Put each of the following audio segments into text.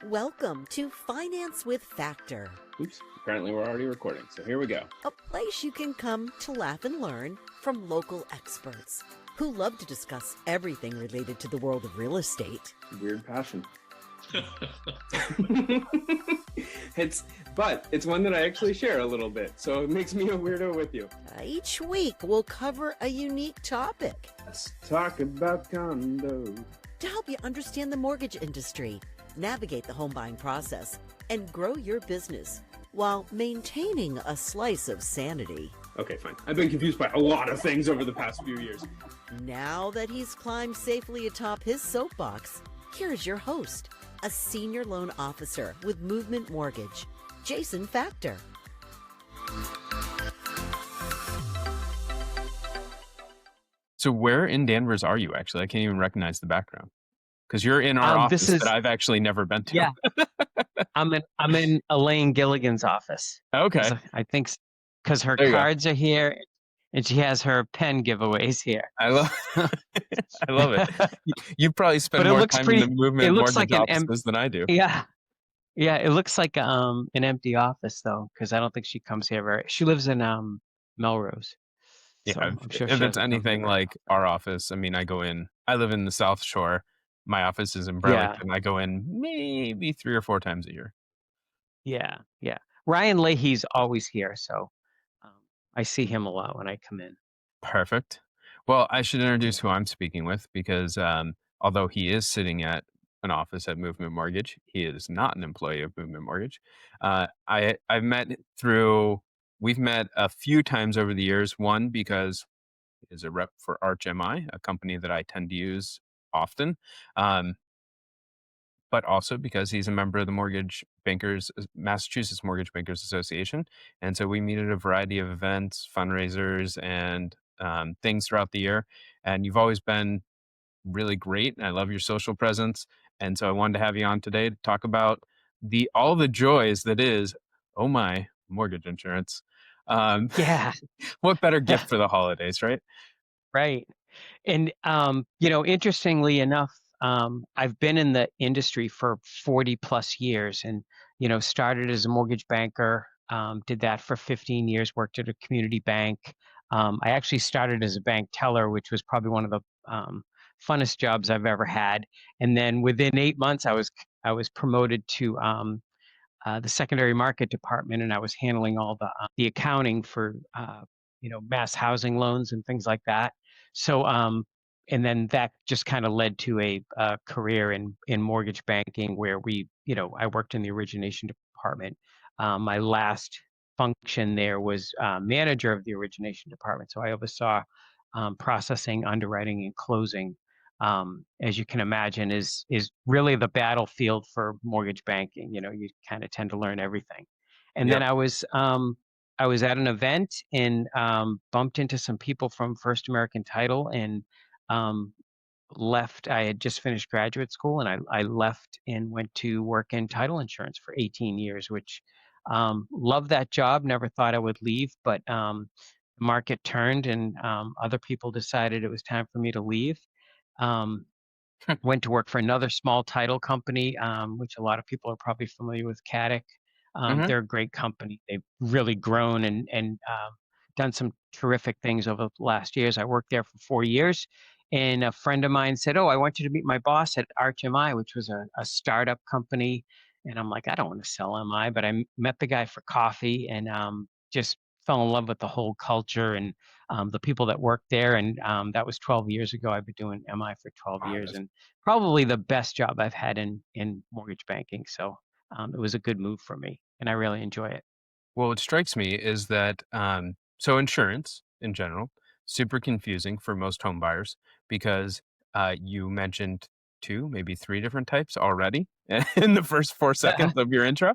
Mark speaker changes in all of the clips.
Speaker 1: Welcome to Finance with Factor,
Speaker 2: Oops, apparently we're already recording, so here we go.
Speaker 1: a place you can come to laugh and learn from local experts who love to discuss everything related to the world of real estate.
Speaker 2: Weird passion. It's one that I actually share a little bit, so it makes me a weirdo with you.
Speaker 1: Each week, we'll cover a unique topic
Speaker 2: Let's talk about condos.
Speaker 1: to help you understand the mortgage industry, navigate the home buying process, and grow your business while maintaining a slice of sanity.
Speaker 2: Okay, fine. I've been confused by a lot of things over the past few years.
Speaker 1: Now that he's climbed safely atop his soapbox, here's your host, a senior loan officer with Movement Mortgage, Jason Factor.
Speaker 3: So where in Danvers are you actually? I can't even recognize the background because you're in our office that I've actually never been to.
Speaker 4: Yeah, I'm in Elaine Gilligan's office.
Speaker 3: Okay.
Speaker 4: I think because her
Speaker 3: There you go.
Speaker 4: cards are here, and she has her pen giveaways here.
Speaker 3: I love I love it. You probably spend
Speaker 4: But it
Speaker 3: more
Speaker 4: looks
Speaker 3: time
Speaker 4: pretty-
Speaker 3: in the Movement
Speaker 4: it looks
Speaker 3: Mortgage
Speaker 4: like an
Speaker 3: offices than I do.
Speaker 4: Yeah, it looks like an empty office though, because I don't think she comes here very. She lives in Melrose.
Speaker 3: Yeah,
Speaker 4: So I'm sure
Speaker 3: if
Speaker 4: she
Speaker 3: it's
Speaker 4: doesn't come
Speaker 3: anything
Speaker 4: here.
Speaker 3: like our office, I mean, I live in the South Shore. My office is in Burlington. I go in maybe 3 or 4 times a year.
Speaker 4: Yeah. Ryan Leahy's always here, so I see him a lot when I come in.
Speaker 3: Perfect. Well, I should introduce who I'm speaking with because although he is sitting at an office at Movement Mortgage, he is not an employee of Movement Mortgage. We've met a few times over the years. One, because he is a rep for Arch MI, a company that I tend to use often. But also because he's a member of the Massachusetts Mortgage Bankers Association. And so we meet at a variety of events, fundraisers, and things throughout the year. And you've always been really great. And I love your social presence. And so I wanted to have you on today to talk about all the joys that is, oh my, mortgage insurance.
Speaker 4: Yeah.
Speaker 3: What better gift for the holidays, right?
Speaker 4: Right. And, interestingly enough, I've been in the industry for 40 plus years and, started as a mortgage banker, did that for 15 years, worked at a community bank. I actually started as a bank teller, which was probably one of the funnest jobs I've ever had. And then within 8 months, I was promoted to the secondary market department, and I was handling all the accounting for mass housing loans and things like that. So and then that just kind of led to a career in mortgage banking where I worked in the origination department. My last function there was manager of the origination department, so I oversaw processing, underwriting, and closing. As you can imagine, is really the battlefield for mortgage banking. You kind of tend to learn everything. And then I was at an event and bumped into some people from First American Title and left. I had just finished graduate school and I left and went to work in title insurance for 18 years, which loved that job. Never thought I would leave, but the market turned and other people decided it was time for me to leave. Went to work for another small title company, which a lot of people are probably familiar with, Caddick. They're a great company. They've really grown and done some terrific things over the last years. I worked there for 4 years, and a friend of mine said, "Oh, I want you to meet my boss at Arch MI," which was a startup company. And I'm like, I don't want to sell MI, but I met the guy for coffee and just fell in love with the whole culture and the people that work there. And that was 12 years ago. I've been doing MI for 12 years and probably the best job I've had in mortgage banking. So it was a good move for me and I really enjoy it.
Speaker 3: Well, what strikes me is that so insurance in general, super confusing for most home buyers because you mentioned 2, maybe 3 different types already in the first 4 seconds of your intro.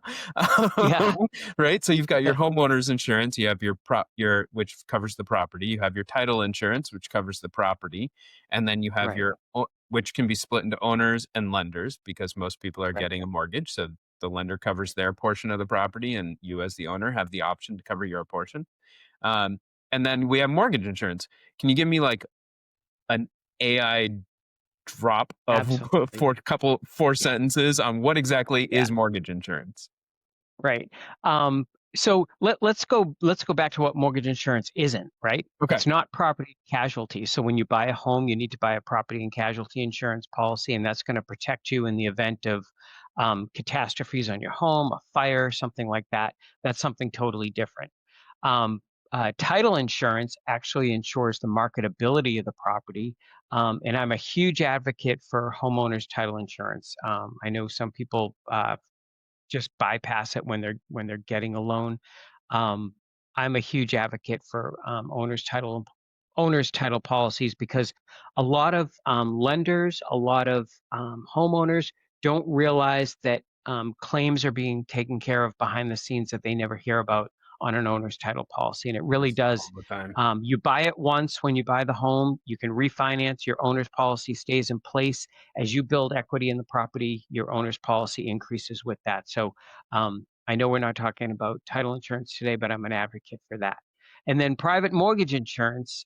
Speaker 4: Yeah.
Speaker 3: Right. So you've got your homeowner's insurance, you have your which covers the property, you have your title insurance, which covers the property, and then you have
Speaker 4: Right.
Speaker 3: which can be split into owners and lenders because most people are
Speaker 4: Right.
Speaker 3: getting a mortgage. So the lender covers their portion of the property and you as the owner have the option to cover your portion. And then we have mortgage insurance. Can you give me like an AI drop of
Speaker 4: Absolutely.
Speaker 3: four sentences on what exactly
Speaker 4: Yeah.
Speaker 3: is mortgage insurance.
Speaker 4: Right. So let's go back to what mortgage insurance isn't, right?
Speaker 3: Okay.
Speaker 4: It's not property casualty. So when you buy a home, you need to buy a property and casualty insurance policy, and that's going to protect you in the event of catastrophes on your home, a fire, something like that. That's something totally different. Um, Title insurance actually ensures the marketability of the property, and I'm a huge advocate for homeowners title insurance. I know some people just bypass it when they're getting a loan. Um, I'm a huge advocate for owners title policies because a lot of lenders, a lot of homeowners don't realize that claims are being taken care of behind the scenes that they never hear about on an owner's title policy, and it
Speaker 3: I
Speaker 4: really
Speaker 3: see it all
Speaker 4: does.
Speaker 3: the time.
Speaker 4: You buy it once when you buy the home, you can refinance, your owner's policy stays in place. As you build equity in the property, your owner's policy increases with that. So I know we're not talking about title insurance today, but I'm an advocate for that. And then private mortgage insurance.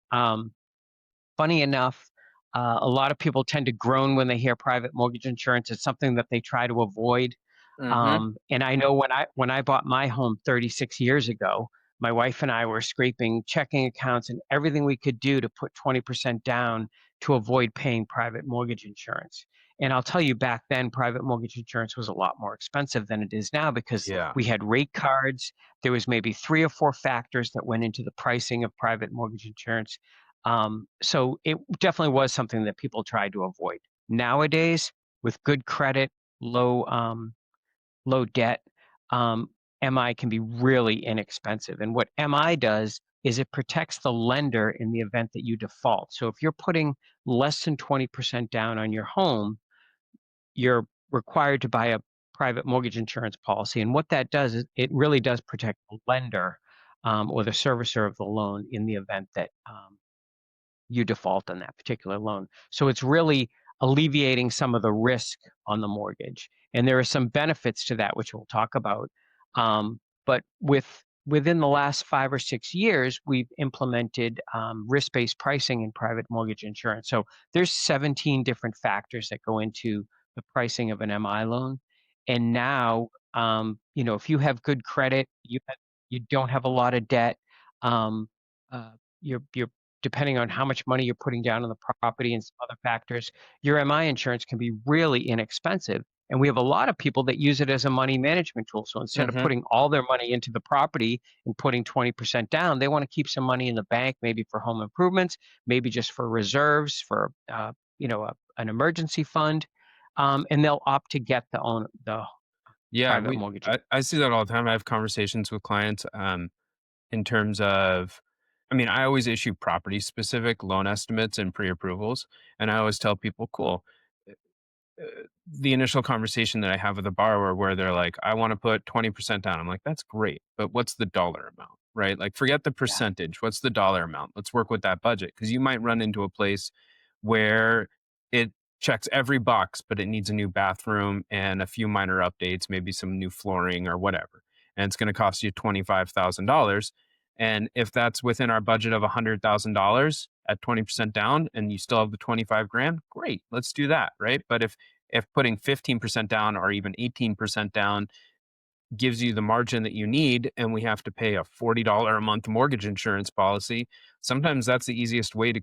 Speaker 4: Funny enough, a lot of people tend to groan when they hear private mortgage insurance. It's something that they try to avoid.
Speaker 3: Mm-hmm.
Speaker 4: And I know when I bought my home 36 years ago, my wife and I were scraping checking accounts and everything we could do to put 20% down to avoid paying private mortgage insurance. And I'll tell you, back then, private mortgage insurance was a lot more expensive than it is now because
Speaker 3: Yeah.
Speaker 4: we had rate cards. There was maybe 3 or 4 factors that went into the pricing of private mortgage insurance. So it definitely was something that people tried to avoid. Nowadays, with good credit, low debt, um, MI can be really inexpensive. And what MI does is it protects the lender in the event that you default. So if you're putting less than 20% down on your home, you're required to buy a private mortgage insurance policy. And what that does is it really does protect the lender or the servicer of the loan in the event that you default on that particular loan. So it's really alleviating some of the risk on the mortgage. And there are some benefits to that, which we'll talk about. But within the last 5 or 6 years, we've implemented risk-based pricing in private mortgage insurance. So there's 17 different factors that go into the pricing of an MI loan. And now, if you have good credit, you don't have a lot of debt, um, you're depending on how much money you're putting down on the property and some other factors, your MI insurance can be really inexpensive. And we have a lot of people that use it as a money management tool. So instead of
Speaker 3: Mm-hmm.
Speaker 4: putting all their money into the property and putting 20% down, they want to keep some money in the bank, maybe for home improvements, maybe just for reserves, for an emergency fund, and they'll opt to get the
Speaker 3: Yeah,
Speaker 4: private mortgage.
Speaker 3: I see that all the time. I have conversations with clients in terms of, I mean, I always issue property specific loan estimates and pre-approvals, and I always tell people, cool. The initial conversation that I have with a borrower where they're like, I want to put 20% down. I'm like, that's great, but what's the dollar amount, right? Like, forget the
Speaker 4: Yeah,
Speaker 3: percentage. What's the dollar amount? Let's work with that budget because you might run into a place where it checks every box, but it needs a new bathroom and a few minor updates, maybe some new flooring or whatever. And it's going to cost you $25,000. And if that's within our budget of $100,000 at 20% down and you still have the 25 grand, great, let's do that, right? But if putting 15% down or even 18% down gives you the margin that you need and we have to pay a $40 a month mortgage insurance policy, sometimes that's the easiest way to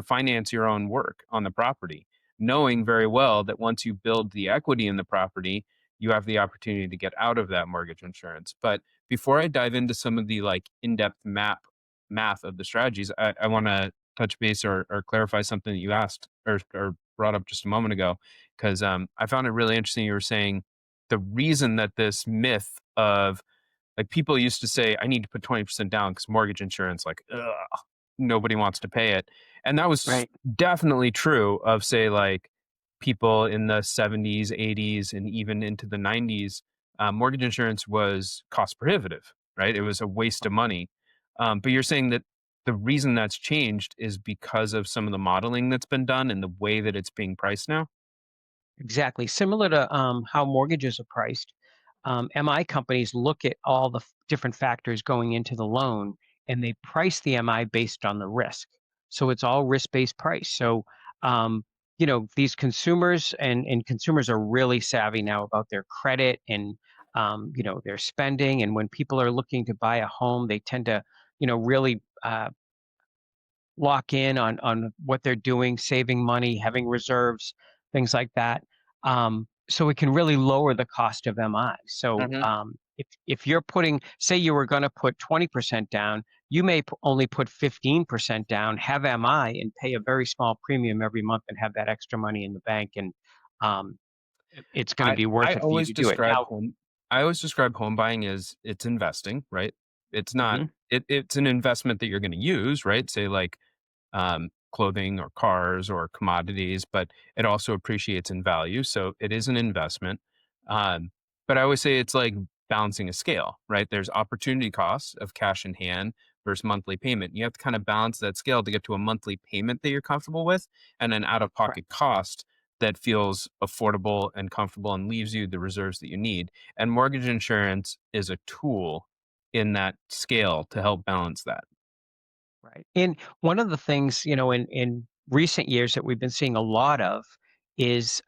Speaker 3: finance your own work on the property, knowing very well that once you build the equity in the property, you have the opportunity to get out of that mortgage insurance. But before I dive into some of the like in-depth math of the strategies, I want to touch base or clarify something that you asked or brought up just a moment ago, because I found it really interesting. You were saying the reason that this myth of like people used to say, I need to put 20% down because mortgage insurance, like, ugh, nobody wants to pay it. And that was
Speaker 4: right.
Speaker 3: definitely true of, say, like people in the 70s, 80s, and even into the 90s. Mortgage insurance was cost prohibitive, right? It was a waste of money. But you're saying that the reason that's changed is because of some of the modeling that's been done and the way that it's being priced now?
Speaker 4: Exactly. Similar to how mortgages are priced, MI companies look at all the different factors going into the loan and they price the MI based on the risk. So it's all risk based price. So these consumers and consumers are really savvy now about their credit and their spending. And when people are looking to buy a home, they tend to, really lock in on what they're doing, saving money, having reserves, things like that. So it can really lower the cost of MI. So
Speaker 3: Hmm.
Speaker 4: if you're putting, say you were going to put 20% down, you may only put 15% down, have MI, and pay a very small premium every month, and have that extra money in the bank, and um, it's going to
Speaker 3: I
Speaker 4: be
Speaker 3: I
Speaker 4: worth it for you
Speaker 3: always
Speaker 4: to do it.
Speaker 3: describe
Speaker 4: Now,
Speaker 3: home I always describe home buying as it's investing, right? It's not
Speaker 4: mhm,
Speaker 3: it's an investment that you're going to use, right? Say like clothing or cars or commodities, but it also appreciates in value. So it is an investment. Um, but I always say it's like balancing a scale, right? There's opportunity costs of cash in hand versus monthly payment. You have to kind of balance that scale to get to a monthly payment that you're comfortable with and an out of
Speaker 4: right.
Speaker 3: pocket cost that feels affordable and comfortable and leaves you the reserves that you need. And mortgage insurance is a tool in that scale to help balance that.
Speaker 4: Right. And one of the things, in recent years that we've been seeing a lot of is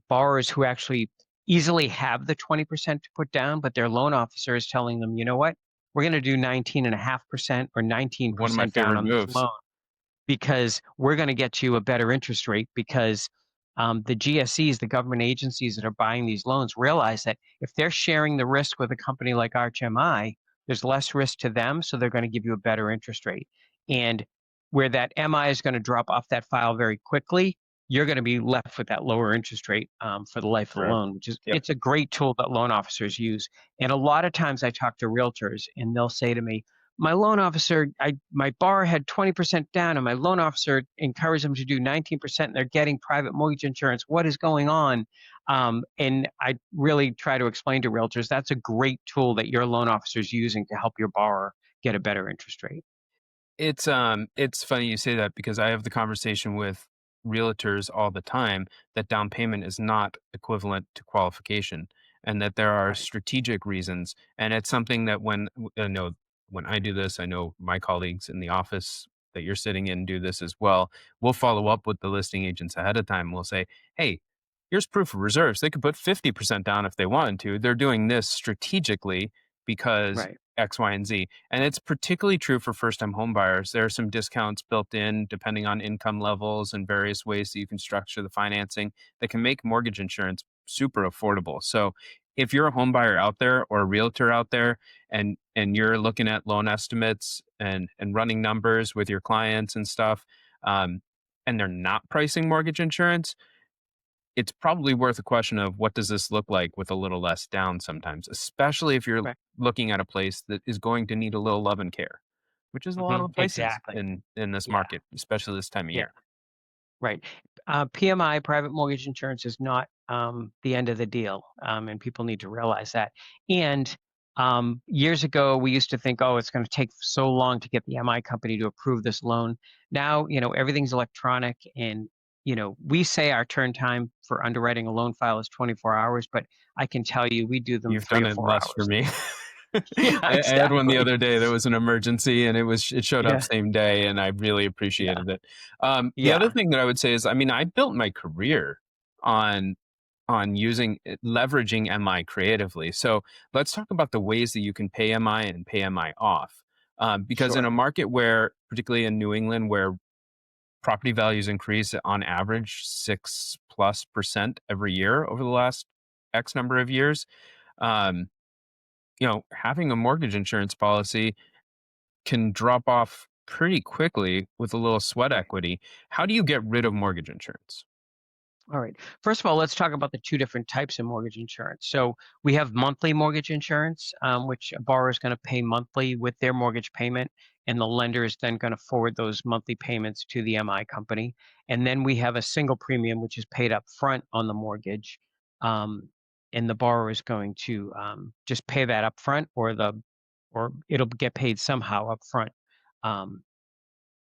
Speaker 4: borrowers who actually easily have the 20% to put down, but their loan officer is telling them, you know what, we're going to do 19.5% or
Speaker 3: One of my
Speaker 4: 19% down
Speaker 3: favorite
Speaker 4: on this
Speaker 3: moves.
Speaker 4: loan because we're going to get you a better interest rate because the GSEs, the government agencies that are buying these loans, realize that if they're sharing the risk with a company like ArchMI, there's less risk to them, so they're going to give you a better interest rate. And where that MI is going to drop off that file very quickly, you're going to be left with that lower interest rate for the life of the
Speaker 3: Forever.
Speaker 4: loan, which is
Speaker 3: Yep.
Speaker 4: it's a great tool that loan officers use. And a lot of times I talk to realtors and they'll say to me, my loan officer, my borrower had 20% down, and my loan officer encouraged them to do 19%, and they're getting private mortgage insurance. What is going on? And I really try to explain to realtors that's a great tool that your loan officer is using to help your borrower get a better interest rate.
Speaker 3: It's funny you say that because I have the conversation with realtors all the time that down payment is not equivalent to qualification and that there are
Speaker 4: Right.
Speaker 3: strategic reasons. And it's something that I know when I do this, I know my colleagues in the office that you're sitting in do this as well. We'll follow up with the listing agents ahead of time. We'll say, hey, here's proof of reserves. They could put 50% down if they wanted to. They're doing this strategically because
Speaker 4: Right.
Speaker 3: X, Y, and Z. And it's particularly true for first time home buyers. There are some discounts built in depending on income levels and various ways that you can structure the financing that can make mortgage insurance super affordable. So if you're a home buyer out there or a realtor out there and you're looking at loan estimates and running numbers with your clients and stuff, um, and they're not pricing mortgage insurance, it's probably worth a question of what does this look like with a little less down sometimes, especially if you're
Speaker 4: Right.
Speaker 3: looking at a place that is going to need a little love and care, which is a lot of places
Speaker 4: Exactly.
Speaker 3: in this
Speaker 4: Yeah.
Speaker 3: market, especially this time of
Speaker 4: Yeah.
Speaker 3: year.
Speaker 4: Right. PMI, private mortgage insurance, is not the end of the deal, and people need to realize that. And years ago, we used to think, oh, it's going to take so long to get the MI company to approve this loan. Now, everything's electronic, and we say our turn time for underwriting a loan file is 24 hours, but I can tell you, we do them
Speaker 3: You've
Speaker 4: three
Speaker 3: done
Speaker 4: to
Speaker 3: it
Speaker 4: four
Speaker 3: less for
Speaker 4: hours.
Speaker 3: me.
Speaker 4: Yeah,
Speaker 3: I had one the
Speaker 4: exactly.
Speaker 3: other day that was an emergency and it showed up
Speaker 4: Yeah,
Speaker 3: same day and I really
Speaker 4: yeah,
Speaker 3: appreciated it. The other
Speaker 4: yeah.
Speaker 3: thing that I would say is, I mean, I built my career on using leveraging MI creatively. So let's talk about the ways that you can pay MI and pay MI off. Because in
Speaker 4: Sure.
Speaker 3: a market where, particularly in New England, where property values increase on average 6+% every year over the last X number of years, um, having a mortgage insurance policy can drop off pretty quickly with a little sweat
Speaker 4: Right.
Speaker 3: equity. How do you get rid of mortgage insurance?
Speaker 4: All right. First of all, let's talk about the two different types of mortgage insurance. So we have monthly mortgage insurance, which a borrower is going to pay monthly with their mortgage payment, and the lender is then going to forward those monthly payments to the MI company. And then we have a single premium, which is paid up front on the mortgage, um, and the borrower is going to just pay that up front, or it'll get paid somehow up front um,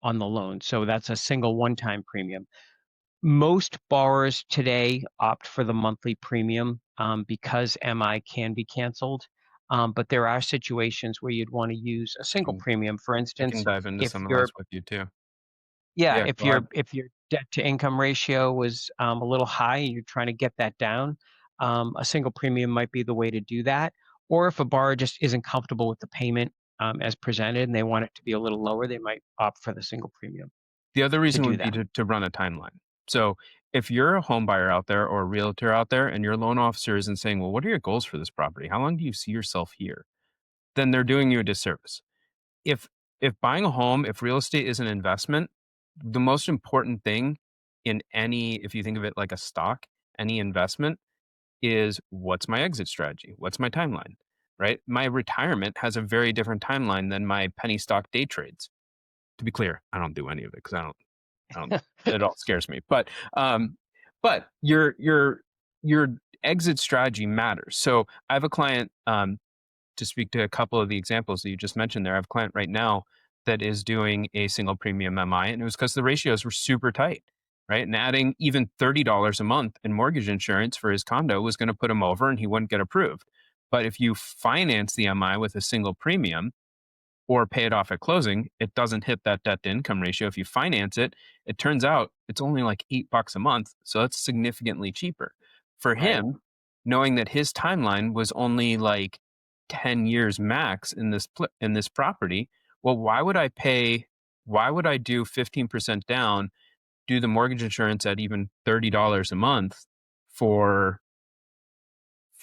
Speaker 4: on the loan. So that's a single one-time premium. Most borrowers today opt for the monthly premium because MI can be canceled. But there are situations where you'd want to use a
Speaker 3: I
Speaker 4: single
Speaker 3: can
Speaker 4: premium. For
Speaker 3: I can
Speaker 4: instance,
Speaker 3: dive into
Speaker 4: if
Speaker 3: some of
Speaker 4: you're
Speaker 3: those with you too.
Speaker 4: Yeah,
Speaker 3: Yeah, go ahead.
Speaker 4: if your debt to income ratio was a little high and you're trying to get that down, a single premium might be the way to do that. Or if a borrower just isn't comfortable with the payment as presented and they want it to be a little lower, they might opt for the single premium
Speaker 3: The other
Speaker 4: to
Speaker 3: reason
Speaker 4: do
Speaker 3: would be
Speaker 4: that.
Speaker 3: to run a timeline. So if you're a home buyer out there or a realtor out there and your loan officer isn't saying, well, what are your goals for this property? How long do you see yourself here? Then they're doing you a disservice. If if buying a home, if real estate is an investment, the most important thing in any, if you think of it like a stock, any investment is what's my exit strategy? What's my timeline? Right? My retirement has a very different timeline than my penny stock day trades. To be clear, I don't do any of it because I don't it all scares me. But your exit strategy matters. So I have a client, to speak to a couple of the examples that you just mentioned there. I have a client right now that is doing a single premium MI, and it was because the ratios were super tight, right? And adding even $30 a month in mortgage insurance for his condo was going to put him over and he wouldn't get approved. But if you finance the MI with a single premium, or pay it off at closing, it doesn't hit that debt to income ratio. If you finance it, it turns out it's only like $8 a month. So that's significantly cheaper. For
Speaker 4: Right.
Speaker 3: him, knowing that his timeline was only like 10 years max in in this property, well, why would I do 15% down, do the mortgage insurance at even $30 a month for,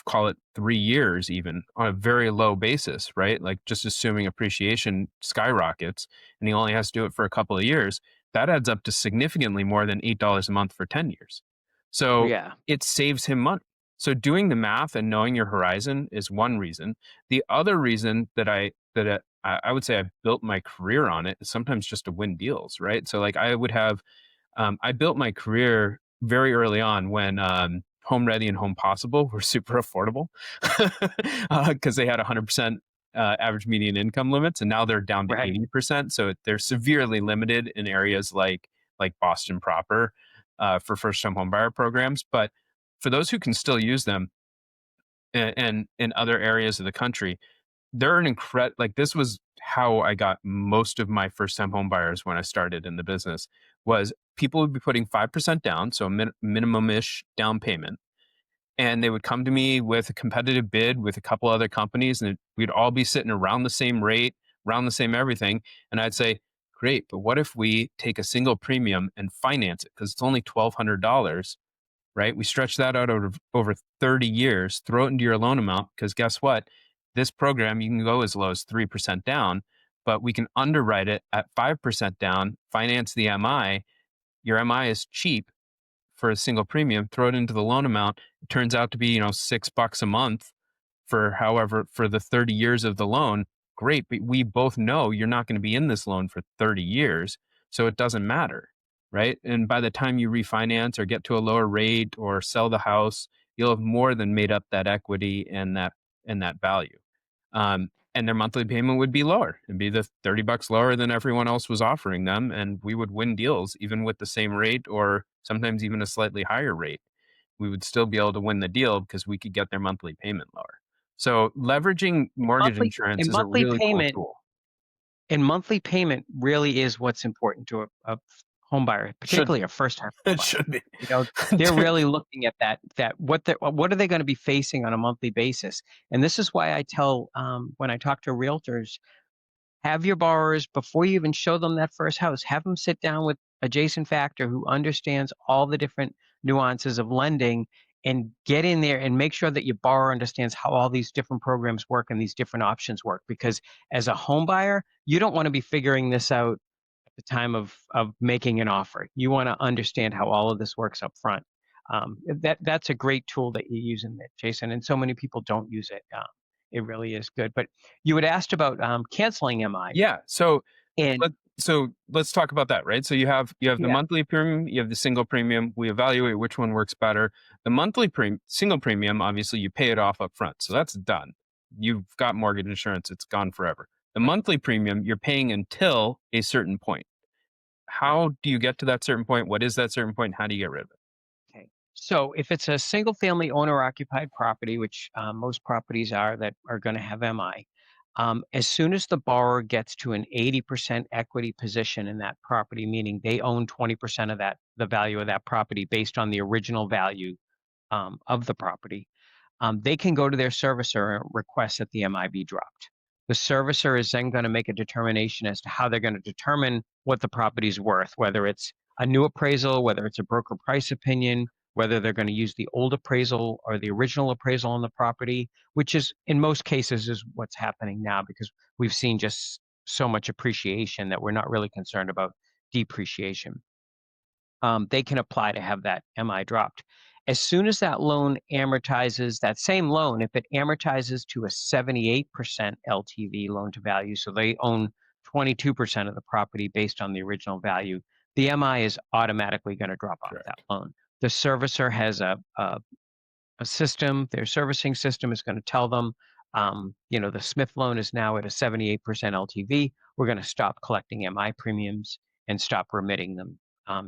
Speaker 3: call it 3 years, even on a very low basis, right? Like just assuming appreciation skyrockets and he only has to do it for a couple of years, that adds up to significantly more than $8 a month for 10 years. So
Speaker 4: Yeah.
Speaker 3: it saves him money. So doing the math and knowing your horizon is one reason. The other reason that I would say I've built my career on it is sometimes just to win deals, right? So like I built my career very early on when Home Ready and Home Possible were super affordable because they had 100% average median income limits, and now they're down to
Speaker 4: Right.
Speaker 3: 80%. So they're severely limited in areas like Boston proper for first-time homebuyer programs. But for those who can still use them, and in other areas of the country, they're an incredible, like, this was how I got most of my first time home buyers when I started in the business. Was people would be putting 5% down, so a minimum-ish down payment, and they would come to me with a competitive bid with a couple other companies, and we'd all be sitting around the same rate, around the same everything, and I'd say, great, but what if we take a single premium and finance it because it's only $1,200, right? We stretch that out over 30 years, throw it into your loan amount, because guess what? This program, you can go as low as 3% down, but we can underwrite it at 5% down, finance the MI. Your MI is cheap for a single premium, throw it into the loan amount. It turns out to be, $6 a month for however, for the 30 years of the loan. Great. But we both know you're not going to be in this loan for 30 years. So it doesn't matter. Right. And by the time you refinance or get to a lower rate or sell the house, you'll have more than made up that equity and that value. And their monthly payment would be lower. It'd be the $30 lower than everyone else was offering them. And we would win deals even with the same rate or sometimes even a slightly higher rate. We would still be able to win the deal because we could get their monthly payment lower. So leveraging mortgage
Speaker 4: Monthly
Speaker 3: insurance
Speaker 4: and
Speaker 3: is a
Speaker 4: monthly
Speaker 3: really cool
Speaker 4: payment
Speaker 3: tool.
Speaker 4: and monthly payment really is what's important to a home buyer,
Speaker 3: Should
Speaker 4: particularly
Speaker 3: be.
Speaker 4: a first time home
Speaker 3: It
Speaker 4: buyer.
Speaker 3: should be.
Speaker 4: You know, they're really looking at that what are they going to be facing on a monthly basis? And this is why I tell when I talk to realtors, have your borrowers, before you even show them that first house, have them sit down with a Jason Factor who understands all the different nuances of lending and get in there and make sure that your borrower understands how all these different programs work and these different options work. Because as a home buyer, you don't want to be figuring this out at the time of making an offer. You want to understand how all of this works up front. That's a great tool that you use in there, Jason, and so many people don't use it. It really is good. But you had asked about canceling MI,
Speaker 3: Yeah. So
Speaker 4: and
Speaker 3: let so let's talk about that, right? So you have the
Speaker 4: yeah,
Speaker 3: monthly premium, you have the single premium. We evaluate which one works better. The single premium, obviously you pay it off up front. So that's done. You've got mortgage insurance, it's gone forever. The
Speaker 4: right,
Speaker 3: monthly premium, you're paying until a certain point.
Speaker 4: right.
Speaker 3: How do you get to that certain point? What is that certain point? How do you get rid of it?
Speaker 4: Okay. So if it's a single family owner occupied property, which most properties are that are going to have MI, As soon as the borrower gets to an 80% equity position in that property, meaning they own 20% of the value of that property based on the original value of the property, they can go to their servicer and request that the MI be dropped. The servicer is then going to make a determination as to how they're going to determine what the property's worth, whether it's a new appraisal, whether it's a broker price opinion, whether they're going to use the old appraisal or the original appraisal on the property, which is in most cases is what's happening now because we've seen just so much appreciation that we're not really concerned about depreciation. They can apply to have that MI dropped. As soon as that loan amortizes, that same loan, if it amortizes to a 78% LTV loan to value, so they own 22% of the property based on the original value, the MI is automatically going to drop off that
Speaker 3: Correct.
Speaker 4: loan. The servicer has a system, their servicing system is going to tell them, the Smith loan is now at a 78% LTV. We're going to stop collecting MI premiums and stop remitting them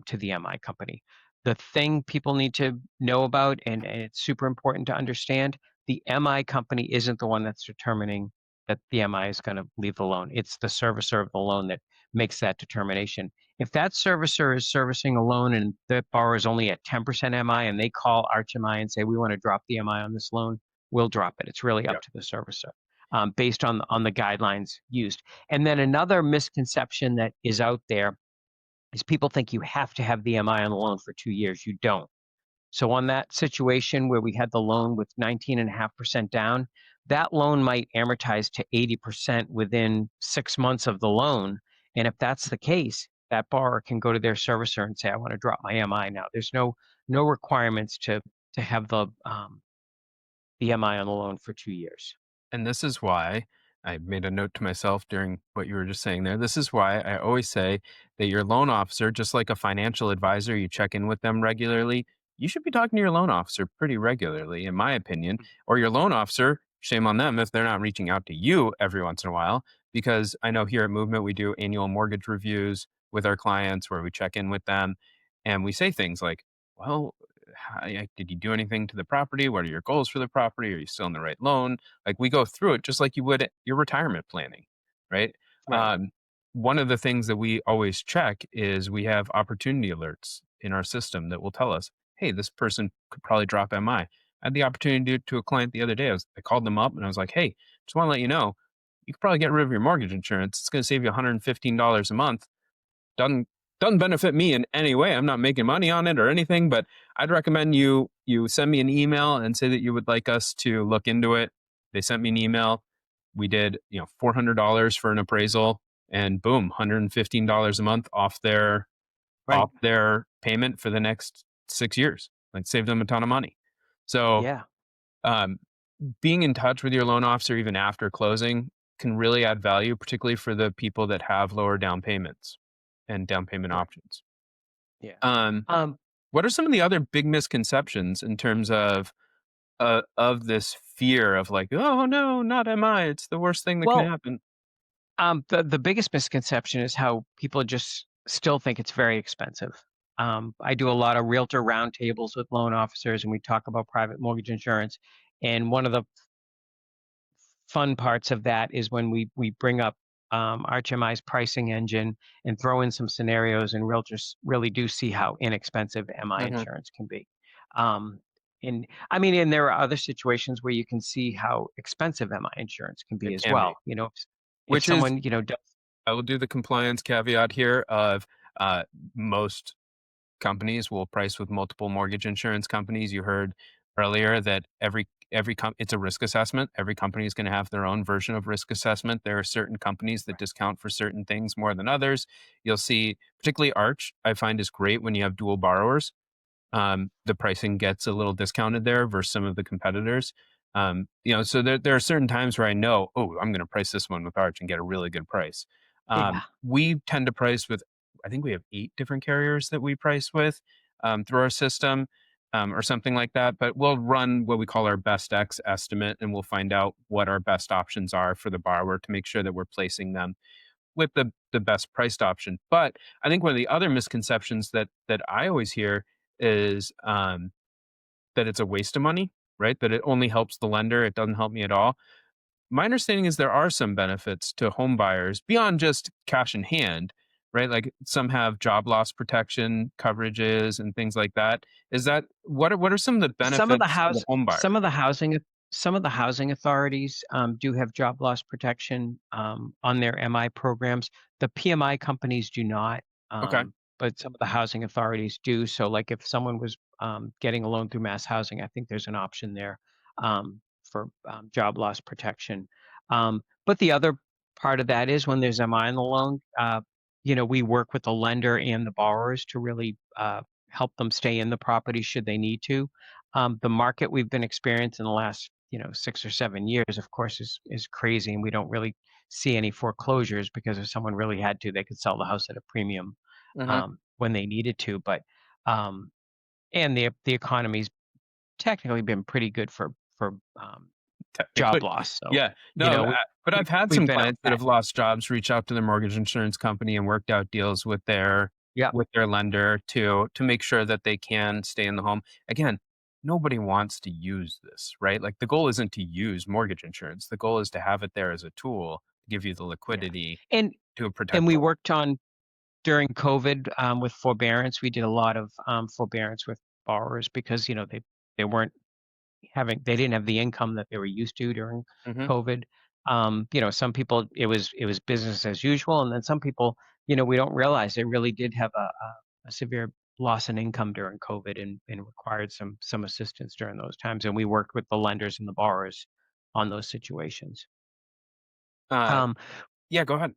Speaker 4: to the MI company. The thing people need to know about, and it's super important to understand, the MI company isn't the one that's determining that the MI is going to leave the loan. It's the servicer of the loan that makes that determination. If that servicer is servicing a loan and the borrower is only at 10% MI and they call ArchMI and say, we want to drop the MI on this loan, we'll drop it. It's really up
Speaker 3: Yep.
Speaker 4: to the servicer based on the guidelines used. And then another misconception that is out there is people think you have to have the MI on the loan for 2 years. You don't. So on that situation where we had the loan with 19.5% down, that loan might amortize to 80% within 6 months of the loan. And if that's the case, that borrower can go to their servicer and say, I want to drop my MI now. There's no requirements to have the MI on the loan for 2 years.
Speaker 3: And this is why I made a note to myself during what you were just saying there. This is why I always say that your loan officer, just like a financial advisor, you check in with them regularly. You should be talking to your loan officer pretty regularly, in my opinion, or your loan officer, shame on them if they're not reaching out to you every once in a while. Because I know here at Movement, we do annual mortgage reviews with our clients where we check in with them and we say things like, well, did you do anything to the property? What are your goals for the property? Are you still in the right loan? Like we go through it just like you would your retirement planning, right?
Speaker 4: Right.
Speaker 3: One of the things that we always check is we have opportunity alerts in our system that will tell us, hey, this person could probably drop MI. I had the opportunity to do it to a client the other day. I called them up and I was like, hey, just want to let you know, you could probably get rid of your mortgage insurance. It's going to save you $115 a month. Doesn't benefit me in any way. I'm not making money on it or anything, but I'd recommend you send me an email and say that you would like us to look into it. They sent me an email. We did, $400 for an appraisal and boom, $115 a month off their
Speaker 4: Right.
Speaker 3: payment for the next 6 years. Like saved them a ton of money. So
Speaker 4: Yeah.
Speaker 3: being in touch with your loan officer even after closing can really add value, particularly for the people that have lower down payments and down payment
Speaker 4: Right.
Speaker 3: options.
Speaker 4: Yeah.
Speaker 3: Um,
Speaker 4: Um,
Speaker 3: what are some of the other big misconceptions in terms of this fear of like, oh no, not MI, it's the worst thing that can
Speaker 4: well,
Speaker 3: happen?
Speaker 4: the biggest misconception is how people just still think it's very expensive. I do a lot of realtor roundtables with loan officers, and we talk about private mortgage insurance. And one of the fun parts of that is when we bring up RHMI's pricing engine and throw in some scenarios, and realtors really do see how inexpensive MI
Speaker 3: Mhm.
Speaker 4: insurance can be. Um, and I mean, and there are other situations where you can see how expensive MI insurance can be
Speaker 3: It
Speaker 4: as
Speaker 3: can be,
Speaker 4: well. If
Speaker 3: which is
Speaker 4: someone does,
Speaker 3: I will do the compliance caveat here of most companies will price with multiple mortgage insurance companies. You heard earlier that it's a risk assessment. Every company is going to have their own version of risk assessment. There are certain companies that discount for certain things more than others. You'll see, particularly Arch, I find is great when you have dual borrowers. The pricing gets a little discounted there versus some of the competitors. So there are certain times where I know, oh, I'm going to price this one with Arch and get a really good price.
Speaker 4: yeah,
Speaker 3: We tend to price with, I think we have 8 different carriers that we price with through our system or something like that. But we'll run what we call our best X estimate and we'll find out what our best options are for the borrower to make sure that we're placing them with the best priced option. But I think one of the other misconceptions that I always hear is that it's a waste of money, right? That it only helps the lender. It doesn't help me at all. my understanding is there are some benefits to home buyers beyond just cash in hand, right? Like some have job loss protection coverages and things like that. Is that what are some of the
Speaker 4: Some of the
Speaker 3: benefits to the
Speaker 4: house
Speaker 3: home buyer?
Speaker 4: some of the housing some of the housing authorities, do have job loss protection, on their MI programs. The PMI companies do not,
Speaker 3: Okay.
Speaker 4: but some of the housing authorities do. So, like, if someone was, getting a loan through Mass Housing, I think there's an option there, for, job loss protection. But the other part of that is when there's MI in the loan, we work with the lender and the borrowers to really, help them stay in the property should they need to. The market we've been experiencing the last, 6 or 7 years, of course, is crazy, and we don't really see any foreclosures because if someone really had to, they could sell the house at a premium
Speaker 3: Uh-huh.
Speaker 4: when they needed to. But and the economy's technically been pretty good for job
Speaker 3: Technically.
Speaker 4: loss. So
Speaker 3: Yeah.
Speaker 4: you
Speaker 3: No,
Speaker 4: know we,
Speaker 3: but I've had
Speaker 4: we've
Speaker 3: some
Speaker 4: been
Speaker 3: clients that
Speaker 4: okay.
Speaker 3: have lost jobs reach out to their mortgage insurance company and worked out deals
Speaker 4: Yeah,
Speaker 3: with their lender to make sure that they can stay in the home. Again, nobody wants to use this, right? Like the goal isn't to use mortgage insurance. The goal is to have it there as a tool to give you the
Speaker 4: yeah,
Speaker 3: liquidity
Speaker 4: and
Speaker 3: to
Speaker 4: and
Speaker 3: protect
Speaker 4: we
Speaker 3: the home.
Speaker 4: worked on during COVID, with forbearance. We did a lot of forbearance with borrowers because they weren't they didn't have the income that they were used to during
Speaker 3: Mhm.
Speaker 4: COVID. Some people it was business as usual, and then some people, we don't realize they really did have a severe loss in income during COVID and required some assistance during those times. And we worked with the lenders and the borrowers on those situations.
Speaker 3: Uh,
Speaker 4: Um,
Speaker 3: yeah, go ahead.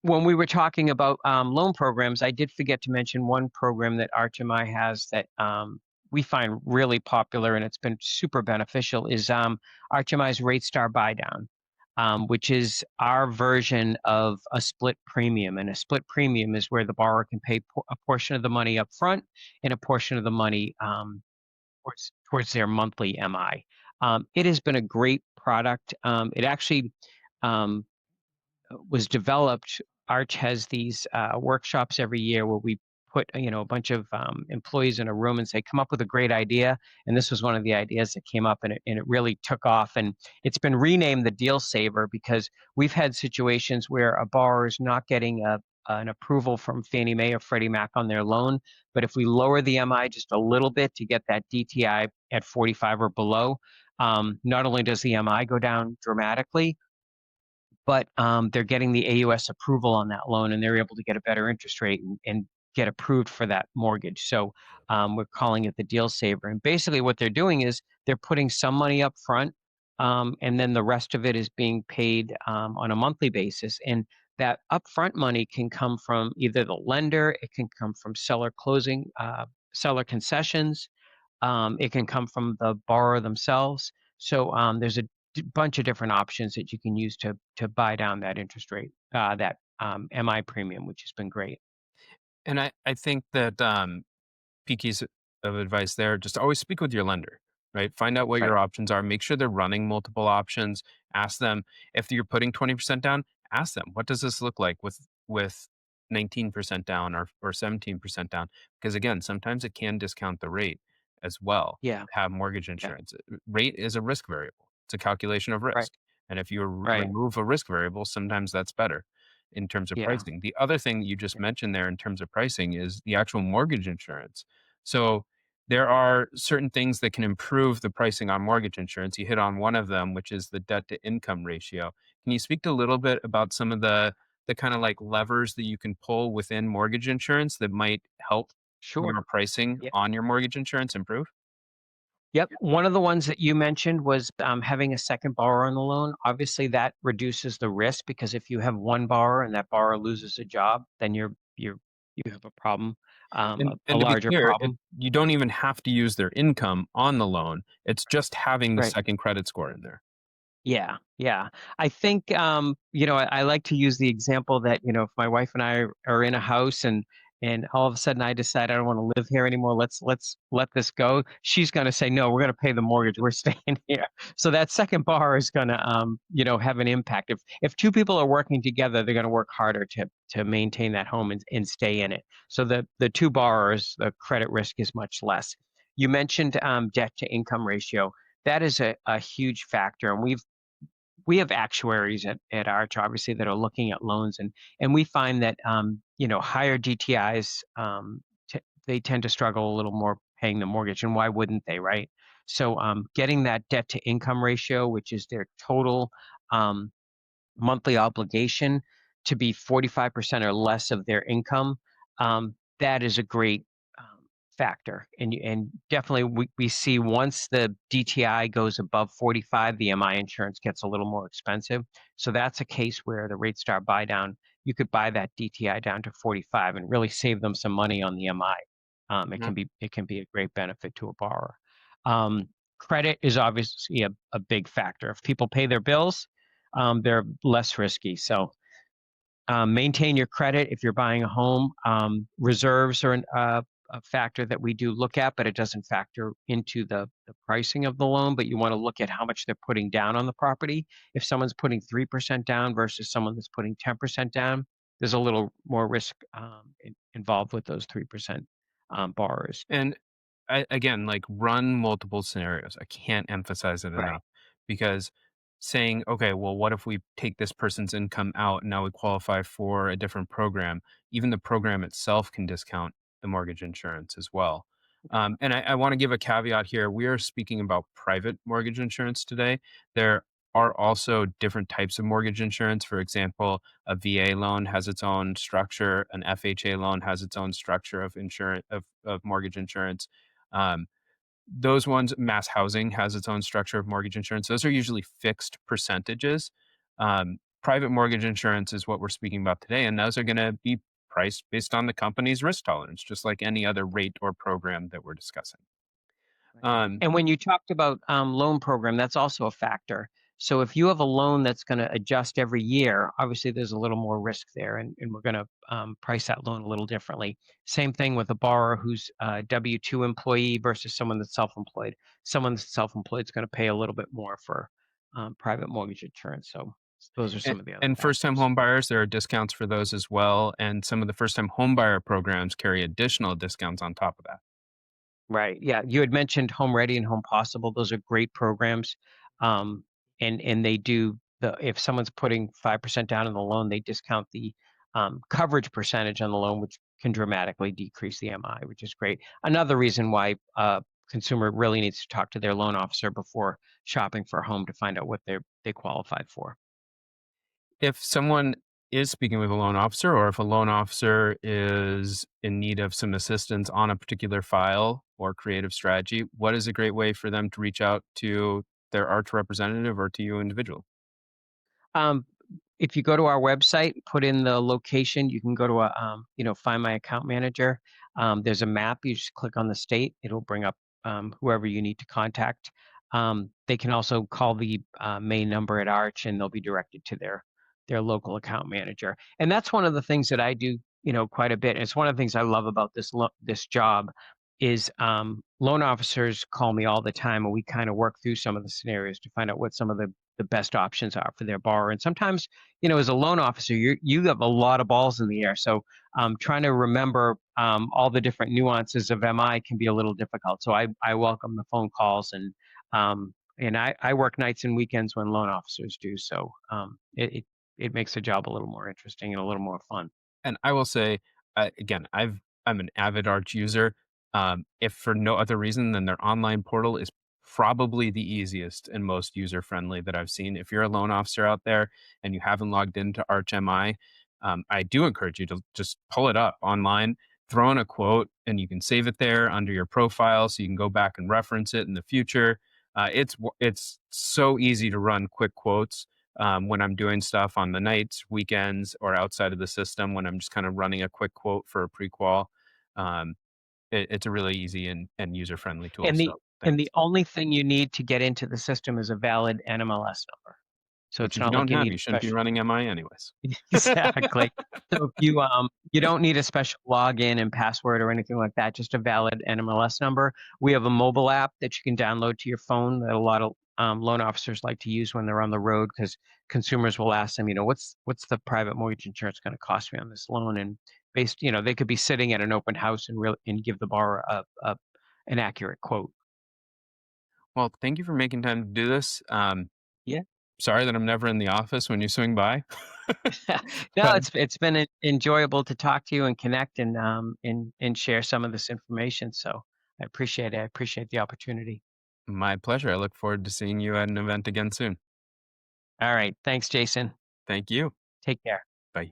Speaker 4: when we were talking about loan programs, I did forget to mention one program that RHMI has that we find really popular and it's been super beneficial is RHMI's Rate Star Buy Down, which is our version of a split premium. And a split premium is where the borrower can pay a portion of the money up front and a portion of the money towards their monthly MI. It has been a great product. It actually um, was developed. Arch has these workshops every year where we put a bunch of employees in a room and say, come up with a great idea. And this was one of the ideas that came up, and it really took off. And it's been renamed the Deal Saver because we've had situations where a borrower is not getting an approval from Fannie Mae or Freddie Mac on their loan. But if we lower the MI just a little bit to get that DTI at 45 or below, not only does the MI go down dramatically, but they're getting the AUS approval on that loan, and they're able to get a better interest rate and get approved for that mortgage. So we're calling it the Deal Saver. And basically, what they're doing is they're putting some money up front, and then the rest of it is being paid on a monthly basis. And that upfront money can come from either the lender, it can come from seller concessions, it can come from the borrower themselves. So there's a bunch of different options that you can use to buy down that interest rate, that MI premium, which has been great.
Speaker 3: And I think that key keys of advice there, just always speak with your lender, right? Find out what
Speaker 4: Right.
Speaker 3: your options are. Make sure they're running multiple options. Ask them if you're putting 20% down, ask them, what does this look like with 19% down or 17% down? Because again, sometimes it can discount the rate as well.
Speaker 4: Yeah.
Speaker 3: Have mortgage
Speaker 4: Yeah.
Speaker 3: insurance. Rate is a risk variable. It's a calculation of
Speaker 4: Right.
Speaker 3: risk. And if you
Speaker 4: Right.
Speaker 3: remove a risk variable, sometimes that's better in terms of
Speaker 4: Yeah.
Speaker 3: pricing. The other thing that you just
Speaker 4: Yeah.
Speaker 3: mentioned there in terms of pricing is the actual mortgage insurance. So there are certain things that can improve the pricing on mortgage insurance. You hit on one of them, which is the debt to income ratio. Can you speak to a little bit about some of the kind of like levers that you can pull within mortgage insurance that might help
Speaker 4: Sure.
Speaker 3: your pricing
Speaker 4: Yeah.
Speaker 3: on your mortgage insurance improve?
Speaker 4: Yep. One of the ones that you mentioned was having a second borrower on the loan. Obviously, that reduces the risk because if you have one borrower and that borrower loses a job, then you have a problem, a
Speaker 3: And to be
Speaker 4: larger
Speaker 3: clear,
Speaker 4: problem.
Speaker 3: you don't even have to use their income on the loan. It's just having the
Speaker 4: Right.
Speaker 3: second credit score in there.
Speaker 4: Yeah, yeah. I think I like to use the example that, if my wife and I are in a house and all of a sudden I decide I don't want to live here anymore, let's let this go. She's gonna say, no, we're gonna pay the mortgage, we're staying here. So that second bar is gonna have an impact. If two people are working together, they're gonna work harder to maintain that home and stay in it. So the two borrowers, the credit risk is much less. You mentioned debt to income ratio. That is a huge factor, and we have actuaries at Arch, obviously, that are looking at loans, and we find that higher DTIs, they tend to struggle a little more paying the mortgage, and why wouldn't they, right? So getting that debt to income ratio, which is their total um, monthly obligation, to be 45% or less of their income, that is a great factor. And definitely we see once the DTI goes above 45, the MI insurance gets a little more expensive. So that's a case where the rate star buy down, you could buy that DTI down to 45 and really save them some money on the MI. It can be a great benefit to a borrower. Credit is obviously a big factor. If people pay their bills, they're less risky. So maintain your credit if you're buying a home. Reserves are a factor that we do look at, but it doesn't factor into the pricing of the loan. But you want to look at how much they're putting down on the property. If someone's putting 3% down versus someone that's putting 10% down, there's a little more risk involved with those 3% borrowers.
Speaker 3: And again, like run multiple scenarios. I can't emphasize it
Speaker 4: Right.
Speaker 3: enough because saying, okay, well, what if we take this person's income out and now we qualify for a different program? Even the program itself can discount the mortgage insurance as well. And I want to give a caveat here. We are speaking about private mortgage insurance today. There are also different types of mortgage insurance. For example, a VA loan has its own structure. An FHA loan has its own structure of insurance of mortgage insurance. Um, those ones, mass housing has its own structure of mortgage insurance. Those are usually fixed percentages. Private mortgage insurance is what we're speaking about today, and those are going to be priced based on the company's risk tolerance, just like any other rate or program that we're discussing.
Speaker 4: Right.
Speaker 3: Um,
Speaker 4: And when you talked about loan program, that's also a factor. So if you have a loan that's going to adjust every year, obviously there's a little more risk there, and we're going to price that loan a little differently. Same thing with a borrower who's a W-2 employee versus someone that's self-employed. Someone that's self-employed is going to pay a little bit more for private mortgage insurance. So those are
Speaker 3: and,
Speaker 4: some of the other
Speaker 3: and first-time
Speaker 4: factors.
Speaker 3: home buyers, there are discounts for those as well, and some of the first-time home buyer programs carry additional discounts on top of that.
Speaker 4: Right. Yeah. You had mentioned Home Ready and Home Possible. Those are great programs. Um, and they do if someone's putting 5% down on the loan, they discount the coverage percentage on the loan, which can dramatically decrease the MI, which is great. Another reason why consumer really needs to talk to their loan officer before shopping for a home to find out what they qualified for.
Speaker 3: If someone is speaking with a loan officer, or if a loan officer is in need of some assistance on a particular file or creative strategy, what is a great way for them to reach out to their ART representative or to you individual?
Speaker 4: Um, if you go to our website, put in the location, you can go to find my account manager. There's a map. You just click on the state. It'll bring up whoever you need to contact. They can also call the main number at Arch, and they'll be directed to their local account manager. And that's one of the things that I do, quite a bit. And it's one of the things I love about this job is loan officers call me all the time, and we kind of work through some of the scenarios to find out what some of the best options are for their borrower. And sometimes, as a loan officer, you have a lot of balls in the air. So trying to remember all the different nuances of MI can be a little difficult. So I welcome the phone calls, and I work nights and weekends when loan officers do. So it makes the job a little more interesting and a little more fun.
Speaker 3: And I will say, again, I'm an avid Arch user. If for no other reason than their online portal is probably the easiest and most user friendly that I've seen. If you're a loan officer out there and you haven't logged into Arch MI, I do encourage you to just pull it up online, throw in a quote, and you can save it there under your profile, so you can go back and reference it in the future. It's so easy to run quick quotes when I'm doing stuff on the nights, weekends, or outside of the system when I'm just kind of running a quick quote for a prequal. Um, it's a really easy and user friendly tool.
Speaker 4: And the
Speaker 3: So
Speaker 4: and
Speaker 3: thanks.
Speaker 4: the only thing you need to get into the system is a valid NMLS number. So
Speaker 3: Which,
Speaker 4: it's
Speaker 3: if you
Speaker 4: not
Speaker 3: don't
Speaker 4: like you
Speaker 3: have,
Speaker 4: need
Speaker 3: you
Speaker 4: a
Speaker 3: shouldn't be
Speaker 4: special.
Speaker 3: running MI anyways.
Speaker 4: Exactly. So if you don't need a special login and password or anything like that, just a valid NMLS number. We have a mobile app that you can download to your phone that a lot of loan officers like to use when they're on the road, because consumers will ask them, what's the private mortgage insurance going to cost me on this loan? And they could be sitting at an open house and give the borrower an accurate quote.
Speaker 3: Well, thank you for making time to do this.
Speaker 4: Yeah.
Speaker 3: sorry that I'm never in the office when you swing by.
Speaker 4: No,
Speaker 3: But
Speaker 4: it's been enjoyable to talk to you and connect and share some of this information. So I appreciate it. I appreciate the opportunity.
Speaker 3: my pleasure. I look forward to seeing you at an event again soon.
Speaker 4: All right. Thanks, Jason.
Speaker 3: Thank you.
Speaker 4: Take care.
Speaker 3: Bye.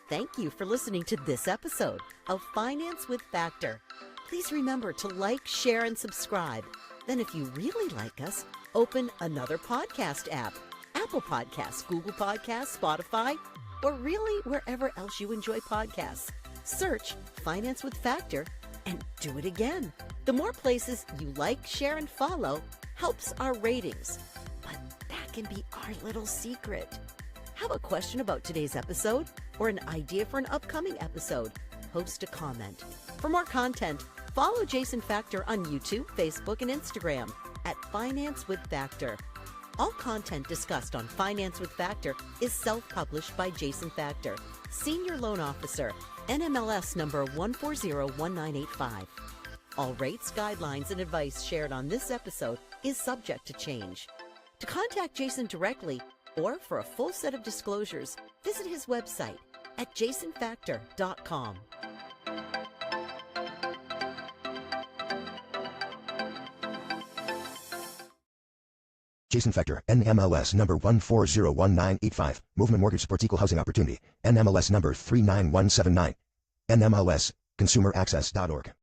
Speaker 1: Thank you for listening to this episode of Finance with Factor. Please remember to like, share, and subscribe. Then if you really like us, open another podcast app, Apple Podcasts, Google Podcasts, Spotify, or really wherever else you enjoy podcasts. Search Finance with Factor and do it again. The more places you like, share, and follow helps our ratings. But that can be our little secret. Have a question about today's episode or an idea for an upcoming episode? Post a comment. For more content, follow Jason Factor on YouTube, Facebook, and Instagram at Finance with Factor. All content discussed on Finance with Factor is self-published by Jason Factor, Senior Loan Officer, NMLS number 1401985. All rates, guidelines, and advice shared on this episode is subject to change. To contact Jason directly or for a full set of disclosures, visit his website at jasonfactor.com.
Speaker 5: Jason Factor, NMLS number 1401985. Movement Mortgage supports equal housing opportunity. NMLS number 39179. NMLS, consumeraccess.org.